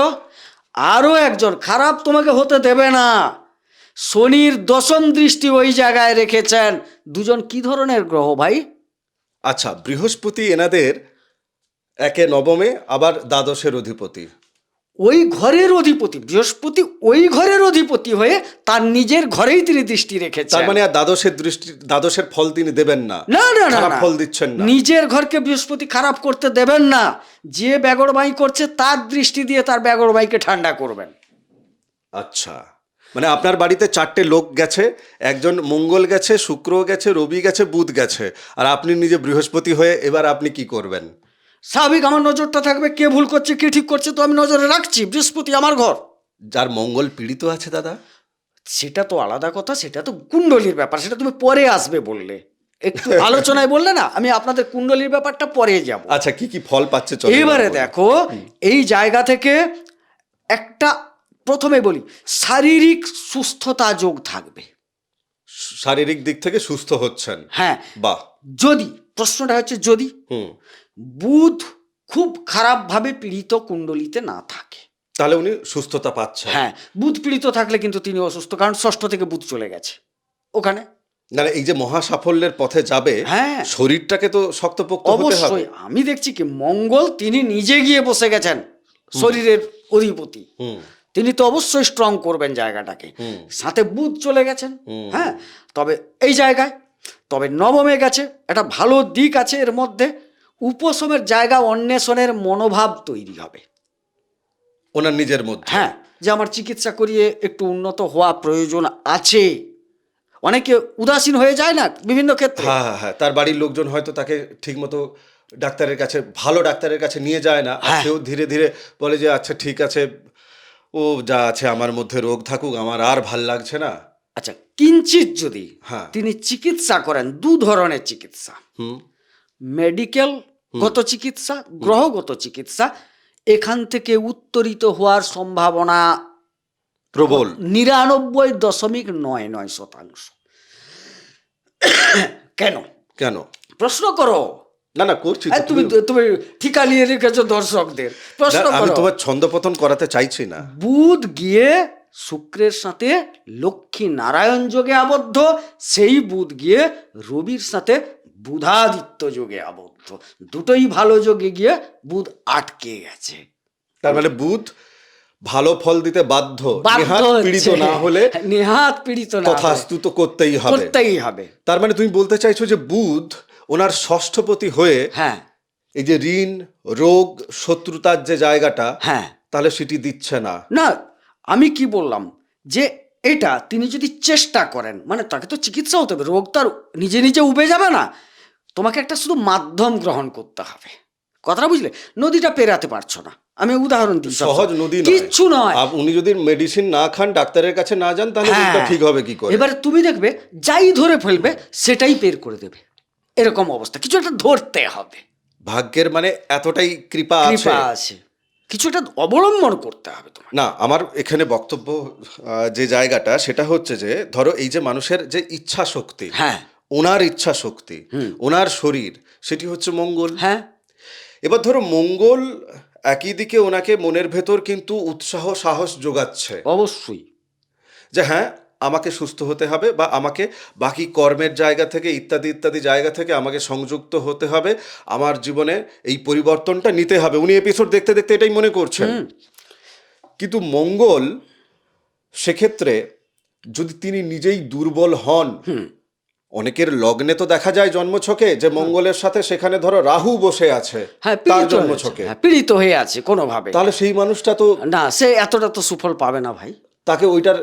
A: আরও একজন খারাপ তোমাকে হতে দেবে না, শনির দশম দৃষ্টি ওই জায়গায় রেখেছেন। দুজন কি ধরনের গ্রহ ভাই?
B: আচ্ছা, বৃহস্পতি এনাদের একে নবমে, আবার দ্বাদশের অধিপতি।
A: ওই ঘরের অধিপতি বৃহস্পতি, ওই ঘরের অধিপতি হয়ে তার নিজের ঘরেই তিনি দৃষ্টি রেখেছেন।
B: তার মানে আর দ্বাদশের ফল তিনি দেবেন না?
A: না না না,
B: খারাপ ফল দিচ্ছেন না।
A: নিজের ঘরকে বৃহস্পতি খারাপ করতে দেবেন না। যে বেগরবাই করছে তার দৃষ্টি দিয়ে তার বেগরবাইকে ঠান্ডা করবেন।
B: আচ্ছা, মানে আপনার বাড়িতে চারটে লোক গেছে, একজন মঙ্গল গেছে, শুক্র গেছে, রবি গেছে, বুধ গেছে, আর আপনি নিজে বৃহস্পতি হয়ে এবার আপনি কি করবেন?
A: স্বাভাবিক আমার নজরটা থাকবে, কে ভুল করছে কে ঠিক করছে তো আমি নজরে রাখছি, বৃহস্পতি আমার ঘর।
B: যার মঙ্গল পীড়িত আছে দাদা,
A: সেটা তো আলাদা কথা, সেটা তো কুণ্ডলীর ব্যাপার, সেটা তুমি পরে আসবে বললে, একটু আলোচনায় বললে না, আমি আপনাদের কুণ্ডলীর ব্যাপারটা পরে যাব।
B: আচ্ছা কি কি ফল পাচ্ছে চলো
A: এবারে
B: এবার বলো।
A: দেখো, এই জায়গা থেকে একটা প্রথমে বলি, শারীরিক সুস্থতা যোগ থাকবে।
B: শারীরিক দিক থেকে সুস্থ হচ্ছেন,
A: হ্যাঁ,
B: বাহ।
A: যদি, প্রশ্নটা হচ্ছে যদি
B: হুম,
A: বুধ খুব খারাপভাবে পীড়িত কুণ্ডলিতে না থাকে,
B: তাহলে উনি সুস্থতা পাচ্ছেন।
A: হ্যাঁ, বুধ পীড়িত থাকলে কিন্তু তিনি অসুস্থ, কারণ ষষ্ঠ থেকে বুধ চলে গেছে ওখানে।
B: না না, এই যে মহা সাফল্যের পথে যাবে,
A: হ্যাঁ,
B: শরীরটাকে তো শক্তপোক্ত হতে হবে।
A: অবশ্যই। আমি দেখছি কি মঙ্গল তিনি নিজে গিয়ে বসে গেছেন শরীরের অধিপতি,
B: হুম,
A: তিনি তো অবশ্যই স্ট্রং করবেন জায়গাটাকে,
B: হুম,
A: সাথে বুধ চলে গেছেন।
B: হুম।
A: হ্যাঁ, তবে এই জায়গায়, তবে নবমে গেছে, একটা ভালো দিক আছে এর মধ্যে, উপশমের জায়গা অন্বেষণের মনোভাব তৈরি হবে
B: ওনার নিজের মধ্যে।
A: হ্যাঁ, যে আমার চিকিৎসা করিয়ে একটু উন্নত হওয়া প্রয়োজন আছে। অনেকে উদাসীন হয়ে যায় না বিভিন্ন ক্ষেত্রে,
B: হ্যাঁ হ্যাঁ হ্যাঁ, তার বাড়ির লোকজন হয়তো তাকে ঠিকমতো ডাক্তারের কাছে, ভালো ডাক্তারের কাছে নিয়ে যায় না, আর
A: হ্যাঁ।
B: সেও ধীরে ধীরে বলে যে আচ্ছা ঠিক আছে, ও যা আছে আমার মধ্যে রোগ থাকুক, আমার আর ভাল লাগছে না।
A: আচ্ছা, কিঞ্চিত যদি
B: হ্যাঁ।
A: তিনি চিকিৎসা করেন, দু ধরনের চিকিৎসা,
B: হুম,
A: মেডিকেল গত চিকিৎসা, গ্রহগত চিকিৎসা, এখান থেকে উত্তরিত হওয়ার সম্ভাবনা
B: প্রবল।
A: 99.99%। কেন
B: কেন?
A: প্রশ্ন করো?
B: না না, করছি তো,
A: এই তুমি তুমি ঠিকা নিয়ে রেখেছো দর্শকদের, প্রশ্ন
B: না, আমি
A: করো।
B: তোমার ছন্দপতন করাতে চাইছি না।
A: বুধ গিয়ে শুক্রের সাথে লক্ষ্মী নারায়ণ যোগে আবদ্ধ, সেই বুধ গিয়ে রবির সাথে বুধাদিত্য যোগে আবদ্ধ, দুটোই ভালো যোগে গিয়ে বুধ আটকে গেছে।
B: তার মানে বুধ ভালো ফল দিতে বাধ্য, নেহাত পীড়িত না হলে,
A: নেহাত পীড়িত না হলে
B: তথাস্তু তো করতেই হবে।
A: করতেই হবে।
B: তার মানে তুমি বলতে চাইছো যে বুধ ওনার ষষ্ঠপতি হয়ে
A: হ্যাঁ
B: এই যে ঋণ, রোগ, শত্রুতার যে জায়গাটা,
A: হ্যাঁ,
B: তাহলে সেটি দিচ্ছে না।
A: না আমি কি বললাম, যে এটা তিনি যদি চেষ্টা করেন, মানে তাকে তো চিকিৎসা হতে হবে, রোগ তার নিজে নিজে উবে যাবে না, তোমাকে একটা শুধু মাধ্যম গ্রহণ করতে হবে। কথাটা বুঝলে? নদীটা পেরাতে পারছো না, আমি উদাহরণ দিই,
B: সহজ নদী নয়,
A: কিচ্ছু নয়।
B: উনি যদি মেডিসিন না খান, ডাক্তারের কাছে না যান, তাহলে
A: হ্যাঁ,
B: রোগটা ঠিক হবে কি করে?
A: এবারে তুমি দেখবে যাই ধরে ফেলবে সেটাই বের করে দেবে, এরকম অবস্থা। কিছু একটা ধরতে হবে,
B: ভাগ্যের মানে এতটাই কৃপা আছে।
A: কৃপা আছে, কিছু একটা অবলম্বন করতে হবে তোমার।
B: না, আমার এখানে বক্তব্য যে জায়গাটা, সেটা হচ্ছে যে ধরো এই যে মানুষের যে ইচ্ছা শক্তি,
A: হ্যাঁ
B: ওনার ইচ্ছা শক্তি, ওনার শরীর, সেটি হচ্ছে মঙ্গল।
A: হ্যাঁ,
B: এবার ধরো মঙ্গল একই দিকে ওনাকে মনের ভেতর কিন্তু উৎসাহ সাহস যোগাচ্ছে
A: অবশ্যই।
B: যে হ্যাঁ, আমাকে সুস্থ হতে হবে, বা আমাকে বাকি কর্মের জায়গা থেকে ইত্যাদি ইত্যাদি জায়গা থেকে আমাকে সংযুক্ত হতে হবে, আমার জীবনে এই পরিবর্তনটা নিতে হবে। উনি এপিসোড দেখতে দেখতে এটাই মনে করছেন। কিন্তু মঙ্গল সেক্ষেত্রে যদি তিনি নিজেই দুর্বল হন, অনেকের লগ্নে তো দেখা যায় জন্মছকে যে মঙ্গলের সাথে সেখানে ধরো রাহু বসে আছে,
A: হ্যাঁ,
B: তার
A: পীড়িত
B: জন্মছকে,
A: হ্যাঁ, পীড়িত হয়ে আছে কোনোভাবে,
B: তাহলে সেই মানুষটা তো,
A: না সে এতটা তো সুফল পাবে না ভাই।
B: তাকে ওইটার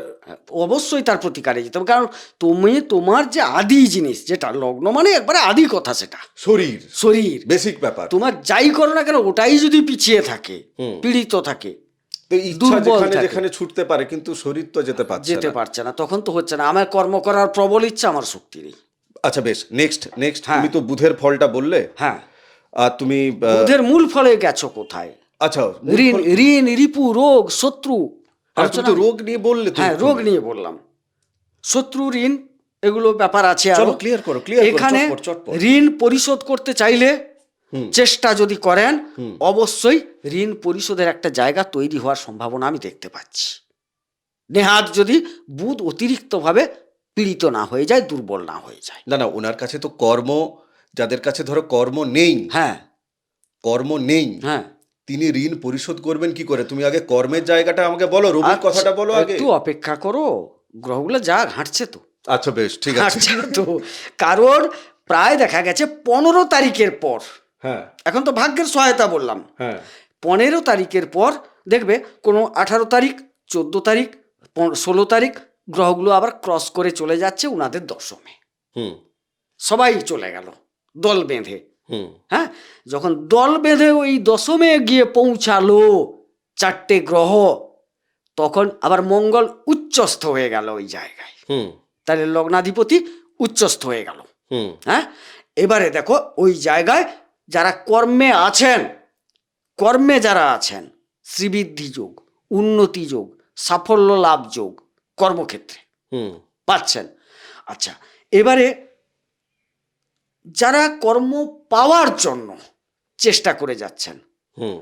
A: অবশ্যই তার প্রতিকারে যেতে হবে, কারণ তুমি তোমার যে আদি জিনিস, যেটা লগ্ন মানে একবারে আদি কথা, সেটা
B: শরীর,
A: শরীর,
B: বেসিক ব্যাপার।
A: তোমার যাই করো না কেন ওটাই যদি পিছিয়ে থাকে, পীড়িত থাকে,
B: তো ইচ্ছা
A: দুর্বল
B: যেখানে
A: থাকে,
B: যেখানে ছুটতে পারে, কিন্তু শরীর তো যেতে পারছে
A: যেতে
B: না।
A: পারছে না, তখন তো হচ্ছে না। আমার কর্ম করার প্রবল ইচ্ছা, আমার শক্তি নেই।
B: আচ্ছা বেশ, নেক্সট
A: হ্যাঁ।
B: তুমি তো বুধের ফলটা বললে,
A: হ্যাঁ,
B: আর তুমি
A: বুধের মূল ফলে গেছো কোথায়?
B: আচ্ছা
A: ঋণ, ঋণ, রিপু, রোগ, শত্রু।
B: তুমি তো রোগ নিয়ে বললে তো।
A: হ্যাঁ, রোগ নিয়ে বললাম, শত্রু, ঋণ, এগুলো ব্যাপার আছে।
B: চলো ক্লিয়ার করো,
A: এখানে
B: চটপট।
A: ঋণ পরিশোধ করতে চাইলে চেষ্টা যদি করেন, অবশ্যই ঋণ পরিশোধের একটা জায়গা তৈরি হওয়ার সম্ভাবনা আমি দেখতে পাচ্ছি, নেহাত যদি বুধ অতিরিক্তভাবে পীড়িত না হয়ে যায়, দুর্বল না হয়ে যায়।
B: না না, ওনার কাছে তো কর্ম, যাদের কাছে ধরো কর্ম নেই,
A: হ্যাঁ
B: কর্ম নেই,
A: হ্যাঁ,
B: তিনি ঋণ পরিশোধ করবেন কি করে? তুমি আগে কর্মের জায়গাটা আমাকে বলো, রবির কথাটা বলো আগে।
A: একটু অপেক্ষা করো, গ্রহগুলো যা ঘাঁটছে তো,
B: আচ্ছা বেশ, ঠিক আছে।
A: ঘাঁটছে তো, কারণ প্রায় দেখা গেছে 15 তারিখের পর,
B: হ্যাঁ
A: এখন তো ভাগ্যের সহায়তা বললাম,
B: হ্যাঁ,
A: 15 তারিখের পর দেখবে কোনো 18 তারিখ, 14 তারিখ, 16 তারিখ গ্রহগুলো আবার ক্রস করে চলে যাচ্ছে উনাদের দশমে।
B: হুম
A: সবাই চলে গেল দল বেঁধে,
B: হুম
A: হ্যাঁ, যখন দল বেঁধে ওই দশমে গিয়ে পৌঁছালো 4টে গ্রহ, তখন আবার মঙ্গল উচ্চস্থ হয়ে গেল ওই জায়গায়।
B: হুম
A: তাহলে লগ্নাধিপতি উচ্চস্থ হয়ে গেল।
B: হুম
A: হ্যাঁ, এবারে দেখো ওই জায়গায় যারা কর্মে আছেন, কর্মে যারা আছেন, শ্রীবৃদ্ধি যোগ, উন্নতি যোগ, সাফল্য লাভ যোগ কর্মক্ষেত্রে
B: হুম
A: পাচ্ছেন। আচ্ছা, এবারে যারা কর্ম পাওয়ার জন্য চেষ্টা করে যাচ্ছেন,
B: হুম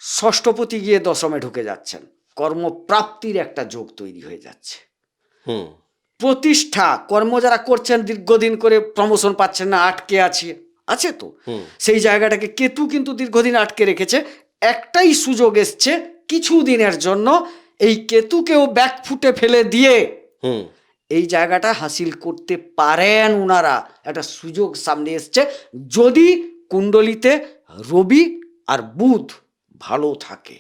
A: ষষ্ঠপতি গিয়ে দশমে ঢুকে যাচ্ছেন, কর্মপ্রাপ্তির একটা যোগ তৈরি হয়ে যাচ্ছে।
B: হুম
A: প্রতিষ্ঠা, কর্ম যারা করছেন দীর্ঘদিন করে প্রমোশন পাচ্ছেন না, আটকে আছে তো,
B: হুম
A: সেই জায়গাটাকে কেতু কিন্তু দীর্ঘদিন আটকে রেখেছে। একটাই সুযোগ এসছে কিছু দিনের জন্য, এই কেতুকেও ব্যাকফুটে ফেলে দিয়ে
B: হুম
A: এই জায়গাটা হাসিল করতে পারেন ওনারা। একটা সুযোগ সামনে এসছে, যদি কুণ্ডলিতে রবি আর বুধ ভালো থাকে,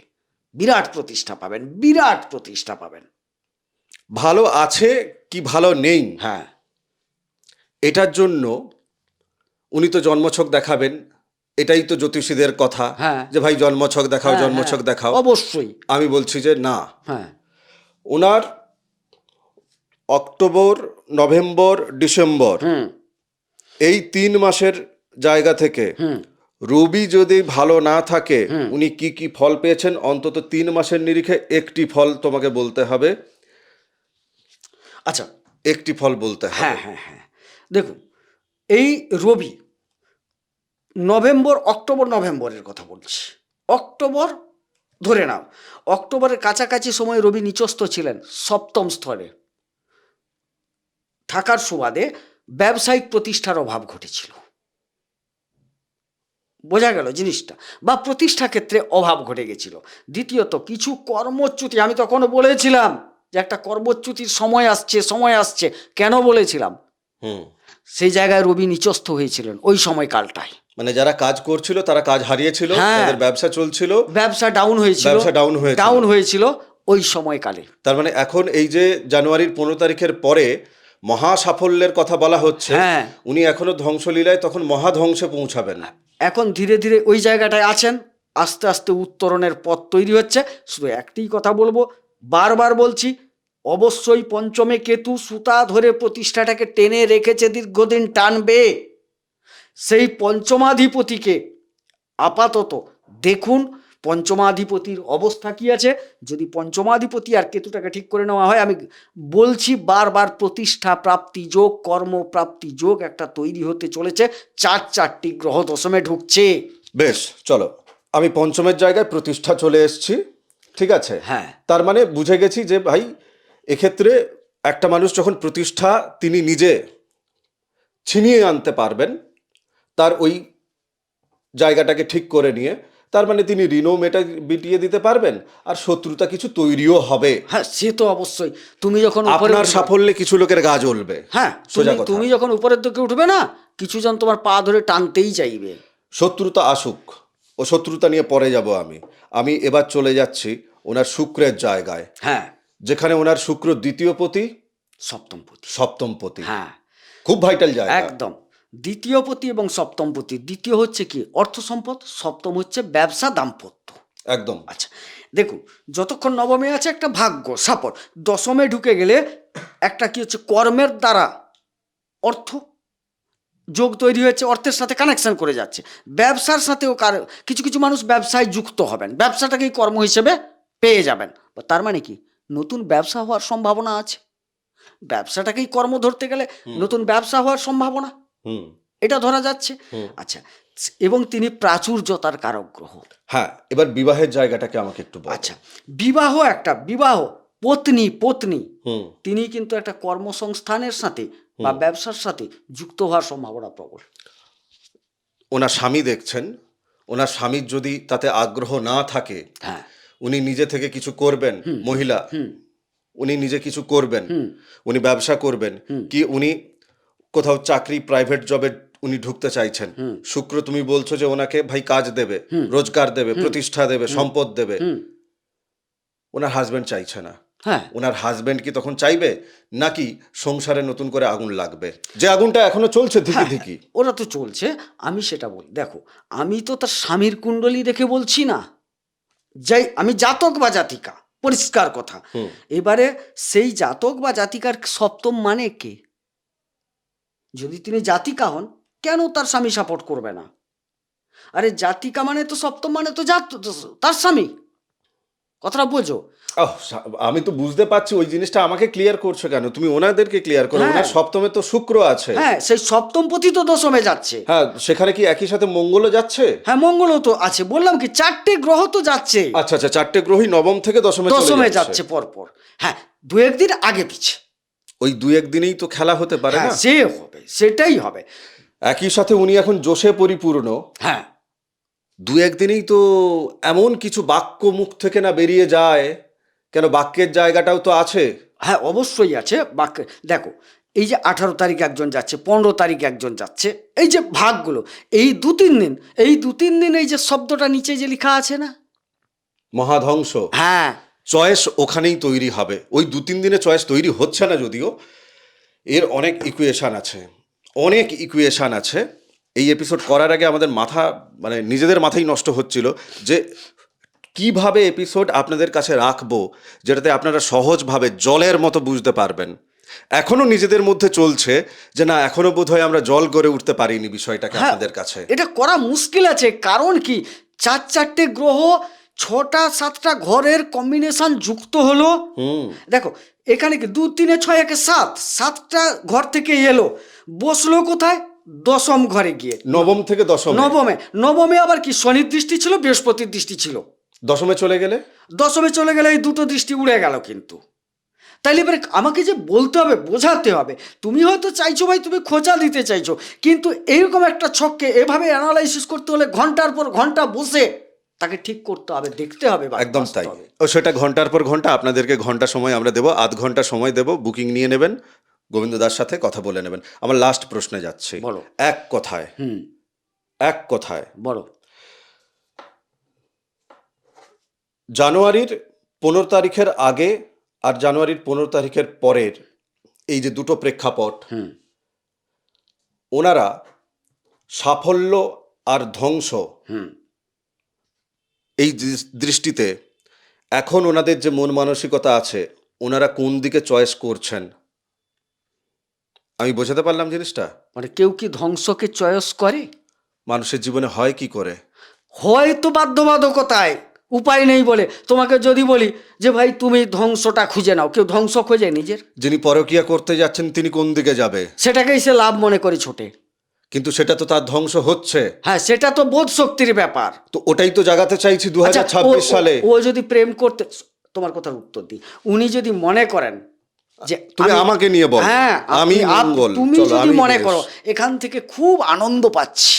A: বিরাট প্রতিষ্ঠা পাবেন, বিরাট প্রতিষ্ঠা পাবেন।
B: ভালো আছে কি ভালো নেই,
A: হ্যাঁ,
B: এটার জন্য উনি তো জন্মছক দেখাবেন, এটাই তো জ্যোতিষীদের কথা,
A: হ্যাঁ।
B: যে ভাই জন্মছক দেখাও,
A: হ্যাঁ,
B: জন্মছক
A: হ্যাঁ,
B: দেখাও।
A: অবশ্যই।
B: আমি বলছি যে না,
A: হ্যাঁ,
B: ওনার অক্টোবর, নভেম্বর, ডিসেম্বর
A: হুম,
B: এই 3 মাসের জায়গা থেকে
A: হুম,
B: রবি যদি ভালো না থাকে,
A: হুম।
B: উনি কি কি ফল পেয়েছেন অন্তত 3 মাসের নিরিখে একটি ফল তোমাকে বলতে হবে,
A: আচ্ছা,
B: একটি ফল বলতে
A: হ্যাঁ,
B: হবে।
A: হ্যাঁ, হ্যাঁ, দেখুন, এই রবি নভেম্বর, অক্টোবর নভেম্বরের কথা বলছি। অক্টোবর ধরে নাও, অক্টোবরের কাছাকাছি সময় রবি নিচস্থ ছিলেন সপ্তম স্তরে থাকার সুবাদে ব্যবসায়িক প্রতিষ্ঠার অভাব ঘটেছিল। বোঝা গেল জিনিসটা, বা প্রতিষ্ঠা ক্ষেত্রে অভাব ঘটে গেছিল। দ্বিতীয়ত, কিছু কর্মচ্যুতি, আমি তখনও বলেছিলাম যে একটা কর্মচ্যুতির সময় আসছে, সময় আসছে। কেন বলেছিলাম?
B: হুম
A: সেই জায়গায় রবি নিচস্থ হয়েছিলেন ওই সময়কালটায়।
B: মানে যারা কাজ করছিল তারা কাজ হারিয়েছিল,
A: হ্যাঁ।
B: তাদের ব্যবসা চলছিল,
A: ব্যবসা ডাউন হয়েছিল,
B: ব্যবসা ডাউন
A: হয়েছিল ওই সময়কালে।
B: তার মানে এখন এই যে জানুয়ারির 15 তারিখের পরে মহা সাফল্যের কথা বলা হচ্ছে,
A: হ্যাঁ।
B: উনি এখনো ধ্বংসলীলায় তখন মহা ধ্বংসে পৌঁছাবেন।
A: এখন ধীরে ধীরে ওই জায়গাটায় আছেন, আস্তে আস্তে উত্তরণের পথ তৈরি হচ্ছে। শুধু একটি কথা বলবো, বারবার বলছি, অবশ্যই পঞ্চমে কেতু সুতা ধরে প্রতিষ্ঠাটাকে টেনে রেখেছে, দীর্ঘদিন টানবে। সেই পঞ্চমাধিপতিকে আপাতত দেখুন, পঞ্চমাধিপতির অবস্থা কি আছে। যদি পঞ্চমাধিপতি আর কেতুটাকে ঠিক করে নেওয়া হয়, আমি বলছি বারবার, প্রতিষ্ঠা প্রাপ্তি যোগ, কর্মপ্রাপ্তি যোগ একটা তৈরি হতে চলেছে। 4টি গ্রহ দশমে ঢুকছে।
B: বেশ, চলো, আমি পঞ্চমের জায়গায় প্রতিষ্ঠা চলে এসেছি, ঠিক আছে।
A: হ্যাঁ।
B: তার মানে বুঝে গেছি যে ভাই, এক্ষেত্রে একটা মানুষ যখন প্রতিষ্ঠা তিনি নিজে ছিনিয়ে আনতে পারবেন, তার ওই জায়গাটাকে ঠিক করে নিয়ে, তার মানে তিনি ঋণও মিটিয়ে দিতে পারবেন, আর শত্রুতা কিছু তৈরিও হবে।
A: হ্যাঁ, সে তো অবশ্যই। তুমি যখন উপরে
B: আপনার সাফল্যে কিছু লোকের গা জ্বলবে।
A: হ্যাঁ,
B: সোজা কথা।
A: তুমি যখন উপরের দিকে উঠবে না, কিছুজন তোমার পা ধরে টানতেই চাইবে।
B: শত্রুতা আসুক, ও শত্রুতা নিয়ে পরে যাব। আমি এবার চলে যাচ্ছি ওনার শুক্রের জায়গায়।
A: হ্যাঁ,
B: যেখানে ওনার শুক্র দ্বিতীয় পতি,
A: সপ্তমপতি।
B: সপ্তম পতি,
A: হ্যাঁ,
B: খুব ভাইটাল জায়গা।
A: একদম। দ্বিতীয়পতি এবং সপ্তমপতি। দ্বিতীয় হচ্ছে কি? অর্থ সম্পদ। সপ্তম হচ্ছে ব্যবসা, দাম্পত্য।
B: একদম।
A: আচ্ছা, দেখুন, যতক্ষণ নবমে আছে একটা ভাগ্য সাপোর্ট, দশমে ঢুকে গেলে একটা কি হচ্ছে, কর্মের দ্বারা অর্থ যোগ তৈরি হয়েছে, অর্থের সাথে কানেকশন করে যাচ্ছে। ব্যবসার সাথেও কিছু কিছু মানুষ ব্যবসায় যুক্ত হবেন, ব্যবসাটাকেই কর্ম হিসেবে পেয়ে যাবেন। তার মানে কি, নতুন ব্যবসা হওয়ার সম্ভাবনা আছে। ব্যবসাটাকেই কর্ম ধরতে গেলে নতুন ব্যবসা হওয়ার সম্ভাবনা,
B: হুম
A: এটা ধরা যাচ্ছে। আচ্ছা, এবং তিনি প্রাচুর্যতার কারক গ্রহ।
B: হ্যাঁ, এবার বিবাহের জায়গাটাকে আমাকে একটু বলো।
A: আচ্ছা, বিবাহ পত্নী
B: হুম
A: তিনি কিন্তু একটা কর্মসংস্থানের সাথে বা ব্যবসার সাথে যুক্ত হওয়ার সম্ভাবনা প্রবল।
B: ওনার স্বামী দেখছেন, ওনার স্বামীর যদি তাতে আগ্রহ না থাকে,
A: হ্যাঁ,
B: উনি নিজে থেকে কিছু করবেন, মহিলা উনি নিজে কিছু করবেন, উনি ব্যবসা করবেন, কি উনি কোথাও চাকরি, প্রাইভেট জবে উনি ঢুকতে চাইছেন। শুক্র তুমি বলছো যে ওনাকে ভাই কাজ দেবে, রোজগার দেবে, প্রতিষ্ঠা দেবে, সম্পদ দেবে। ওনার হাজবেন্ড চাইছে না।
A: হ্যাঁ
B: ওনার হাজবেন্ড কি তখন চাইবে, নাকি সংসারে নতুন করে আগুন লাগবে, যে আগুনটা এখনো চলছে ধিকি ধিকি?
A: ওরা তো চলছে, আমি সেটা বলি। দেখো, আমি তো তার স্বামীর কুণ্ডলী দেখে বলছি না, যাই আমি জাতক বা জাতিকা, পরিষ্কার কথা। এবারে সেই জাতক বা জাতিকার সপ্তম মানে কে? যদি তিনি জাতিকা হন, কেন তার স্বামী সাপোর্ট করবে না? আরে জাতিকা মানে তো সপ্তম মানে তো তার স্বামী, কথাটা বোঝো।
B: আমি তো বুঝতে পারছি, ওই জিনিসটা আমাকে ক্লিয়ার করছো কেন? তুমি ওনাদেরকে ক্লিয়ার করো।
A: হ্যাঁ।
B: ওনার সপ্তমে তো শুক্র আছে।
A: হ্যাঁ, সেই সপ্তম পতি তো দশমে যাচ্ছে।
B: হ্যাঁ, সেখানে কি একই সাথে মঙ্গলও যাচ্ছে?
A: হ্যাঁ, মঙ্গলও তো আছে, বললাম কি 4টে গ্রহ তো যাচ্ছে।
B: আচ্ছা আচ্ছা, 4টে গ্রহই নবম থেকে দশমে চলে
A: যাচ্ছে পরপর। হ্যাঁ, দু একদিন আগে পিছে।
B: ওই দু একদিনেই তো খেলা হতে পারে
A: হ্যাঁ,
B: না?
A: সে হবে, সেটাই হবে।
B: একই সাথে উনি এখন জোশে পরিপূর্ণ।
A: হ্যাঁ,
B: দু একদিনেই তো এমন কিছু বাক্য মুখ থেকে না বেরিয়ে যায়, কেন বাক্যের জায়গাটাও তো আছে।
A: হ্যাঁ, অবশ্যই আছে। দেখো, এই যে 18 তারিখ একজন যাচ্ছে, 15 তারিখ একজন যাচ্ছে, এই যে ভাগগুলো, এই 2-3 দিন, এই যে শব্দটা নিচে যে লেখা আছে না,
B: মহাধ্বংস।
A: হ্যাঁ,
B: চয়েস ওখানেই তৈরি হবে। ওই 2-3 দিনে চয়েস তৈরি হচ্ছে না যদিও, এর অনেক ইকুয়েশান আছে, অনেক ইকুয়েশান আছে। এই এপিসোড করার আগে আমাদের মাথা, মানে নিজেদের মাথাই নষ্ট হচ্ছিল যে কিভাবে এপিসোড আপনাদের কাছে রাখবো যেটাতে আপনারা সহজভাবে জলের মতো বুঝতে পারবেন। এখনো নিজেদের মধ্যে চলছে যে না, এখনো বোধহয় আমরা জল গড়ে উঠতে পারিনি বিষয়টাকে
A: হ্যাঁ,
B: আপনাদের কাছে।
A: এটা করা মুশকিল আছে। কারণ কি, 4-4টে গ্রহ, 6টা-7টা ঘরের কম্বিনেশন যুক্ত হলো। দেখো, এখানে কি 2-3-6-1-7, 7টা ঘর থেকে এলো, বসলো কোথায়? দশম ঘরে গিয়ে,
B: নবম থেকে দশম।
A: নবমে আবার কি শনির দৃষ্টি ছিল, বৃহস্পতির দৃষ্টি ছিল।
B: দশমে চলে গেলে
A: এই দুটো দৃষ্টি উড়ে গেল। কিন্তু তাইলে এবারে আমাকে যে বলতে হবে, বোঝাতে হবে। তুমি হয়তো চাইছো ভাই, তুমি খোঁচা দিতে চাইছো, কিন্তু এইরকম একটা ছককে এভাবে অ্যানালাইসিস করতে হলে ঘন্টার পর ঘন্টা বসে তাকে ঠিক করতে হবে, দেখতে হবে।
B: একদম তাই। ও সেটা ঘন্টার পর ঘন্টা, আপনাদেরকে ঘন্টা সময় আমরা দেবো, আধ ঘন্টা সময় দেবো, বুকিং নিয়ে নেবেন, গোবিন্দ দার সাথে কথা বলে নেবেন। আমার লাস্ট প্রশ্নে যাচ্ছি।
A: বলো।
B: এক কথায়
A: বলো।
B: জানুয়ারির 15 তারিখের আগে আর জানুয়ারির 15 তারিখের পরের এই যে দুটো প্রেক্ষাপট, ওনারা সাফল্য আর ধ্বংস, এই দৃষ্টিতে এখন ওনাদের যে মন মানসিকতা আছে, ওনারা কোন দিকে চয়েস করছেন? আমি বোঝাতে পারলাম জিনিসটা?
A: মানে কেউ কি ধ্বংসকে চয়েস করে?
B: মানুষের জীবনে হয় কি করে?
A: হয়তো বাধ্যবাধকতায়, উপায় নেই বলে। তোমাকে যদি বলি যে ভাই তুমি ধ্বংসটা খুঁজে নাও, কেউ ধ্বংস খোঁজে নিজের?
B: যিনি পরকীয়া করতে যাচ্ছেন তিনি কোন দিকে যাবে?
A: সেটাকেই সে লাভ মনে করে ছোটে।
B: কিন্তু সেটা তো তার ধ্বংস হচ্ছে।
A: হ্যাঁ, সেটা তো বোধ শক্তির ব্যাপার।
B: তো ওটাই তো জাগাতে চাইছি 2026 সালে।
A: ও যদি প্রেম করতে, তোমার কথার উত্তর দিই, উনি যদি মনে করেন যে
B: তুমি আমাকে নিয়ে বল,
A: হ্যাঁ,
B: আমি মঙ্গল,
A: তুমি
B: চলো,
A: যদি
B: আমি
A: মনে
B: বেশ।
A: করো এখান থেকে খুব আনন্দ পাচ্ছি,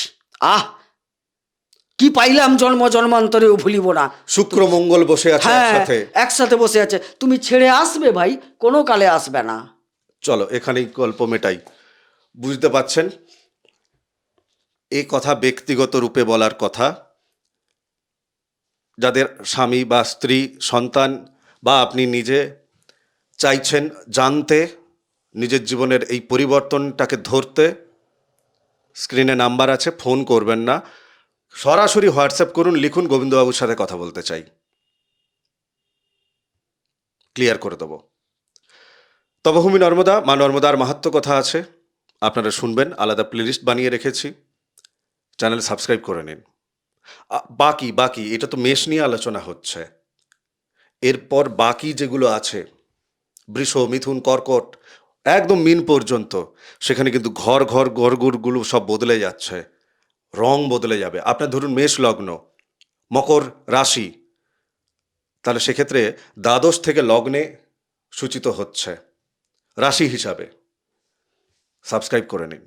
A: কি পাইলাম জন্ম জন্মান্তরেও ভুলিব না,
B: শুক্র মঙ্গল বসে আছে একসাথে,
A: একসাথে বসে আছে, তুমি ছেড়ে আসবে ভাই? কোনো কালে আসবে না।
B: চলো এখানেই গল্প মেটাই। বুঝতে পাচ্ছেন, এই কথা ব্যক্তিগত রূপে বলার কথা। যাদের স্বামী বা স্ত্রী, সন্তান বা আপনি নিজে চাইছেন জানতে, নিজের জীবনের এই পরিবর্তনটাকে ধরতে, স্ক্রিনে নাম্বার আছে, ফোন করবেন না, সরাসরি হোয়াটসঅ্যাপ করুন, লিখুন গোবিন্দবাবুর সাথে কথা বলতে চাই, ক্লিয়ার করে দেবো। তপভূমি নর্মদা, মা নর্মদার মাহাত্ম্য কথা আছে, আপনারা শুনবেন, আলাদা প্লেলিস্ট বানিয়ে রেখেছি, চ্যানেল সাবস্ক্রাইব করে নিন। বাকি এটা তো মেষ নিয়ে আলোচনা হচ্ছে, এরপর বাকি যেগুলো আছে বৃষ, মিথুন, কর্কট, একদম মিন পর্যন্ত, সেখানে কিন্তু ঘরগুলো সব বদলে যাচ্ছে, রং বদলে যাবে। আপনার ধরুন মেষ লগ্ন, মকর রাশি, তাহলে সেক্ষেত্রে দ্বাদশ থেকে লগ্নে সূচিত হচ্ছে রাশি হিসাবে। সাবস্ক্রাইব করে নিন।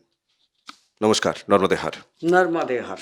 B: নমস্কার। নর্মদে হার।